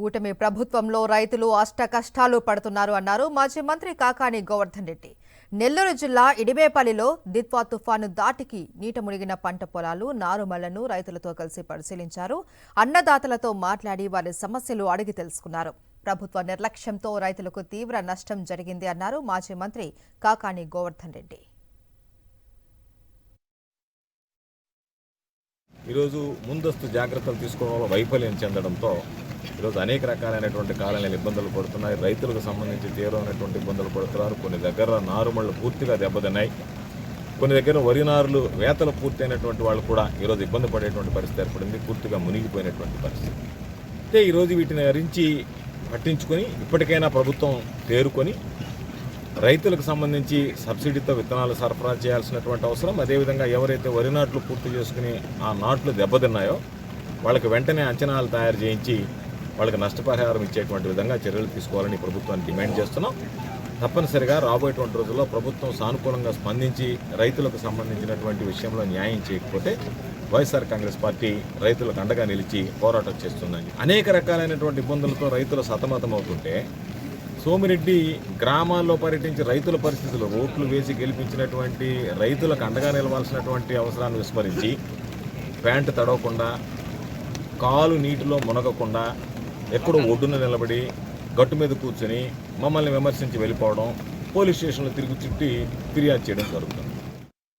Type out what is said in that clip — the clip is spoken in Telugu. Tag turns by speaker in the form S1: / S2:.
S1: కూటమి ప్రభుత్వంలో రైతులు అష్ట కష్టాలు పడుతున్నారు అన్నారు మాజీ మంత్రి కాకాని గోవర్ధన్ రెడ్డి. నెల్లూరు జిల్లా ఇడివేపల్లిలో దిత్వా తుఫాను దాటికి నీట మునిగిన పంట పొలాలు, నారుమళ్లను రైతులతో కలిసి పరిశీలించారు. అన్నదాతలతో మాట్లాడి వారి సమస్యలు అడిగి తెలుసుకున్నారు. ప్రభుత్వ నిర్లక్ష్యంతో రైతులకు తీవ్ర నష్టం జరిగింది అన్నారు మాజీ మంత్రి కాకాని గోవర్ధన్ రెడ్డి.
S2: ఈరోజు ముందస్తు జాగ్రత్తలు తీసుకోవడంలో వైఫల్యం చెందడంతో ఈరోజు అనేక రకాలైనటువంటి కాలనీలు ఇబ్బందులు పడుతున్నాయి. రైతులకు సంబంధించి తీవ్రమైనటువంటి ఇబ్బందులు పడుతున్నారు. కొన్ని దగ్గర నారుమళ్ళు పూర్తిగా దెబ్బతిన్నాయి. కొన్ని దగ్గర వరి నారులు వేతలు పూర్తయినటువంటి వాళ్ళు కూడా ఈరోజు ఇబ్బంది పడేటువంటి పరిస్థితి ఏర్పడింది. పూర్తిగా మునిగిపోయినటువంటి పరిస్థితి. అయితే ఈరోజు వీటిని అరించి పట్టించుకొని ఇప్పటికైనా ప్రభుత్వం తేరుకొని రైతులకు సంబంధించి సబ్సిడీతో విత్తనాలు సరఫరా చేయాల్సినటువంటి అవసరం, అదేవిధంగా ఎవరైతే వరి నాట్లు పూర్తి చేసుకుని ఆ నాట్లు దెబ్బతిన్నాయో వాళ్ళకి వెంటనే అంచనాలు తయారు చేయించి వాళ్ళకి నష్టపరిహారం ఇచ్చేటువంటి విధంగా చర్యలు తీసుకోవాలని ప్రభుత్వాన్ని డిమాండ్ చేస్తున్నాం. తప్పనిసరిగా రాబోయేటువంటి రోజుల్లో ప్రభుత్వం సానుకూలంగా స్పందించి రైతులకు సంబంధించినటువంటి విషయంలో న్యాయం చేయకపోతే వైఎస్ఆర్ కాంగ్రెస్ పార్టీ రైతులకు అండగా నిలిచి పోరాటం చేస్తుందని. అనేక రకాలైనటువంటి ఇబ్బందులతో రైతులు సతమతమవుతుంటే సోమిరెడ్డి గ్రామాల్లో పర్యటించి రైతుల పరిస్థితులు, ఓట్లు వేసి గెలిపించినటువంటి రైతులకు అండగా నిలవాల్సినటువంటి అవసరాన్ని విస్మరించి ప్యాంటు తడవకుండా, కాలు నీటిలో మునగకుండా ఎక్కడో ఒడ్డున నిలబడి గట్టు మీద కూర్చొని మమ్మల్ని విమర్శించి వెళ్ళిపోవడం, పోలీస్ స్టేషన్లో తిరిగి చుట్టి ఫిర్యాదు చేయడం జరుగుతుంది.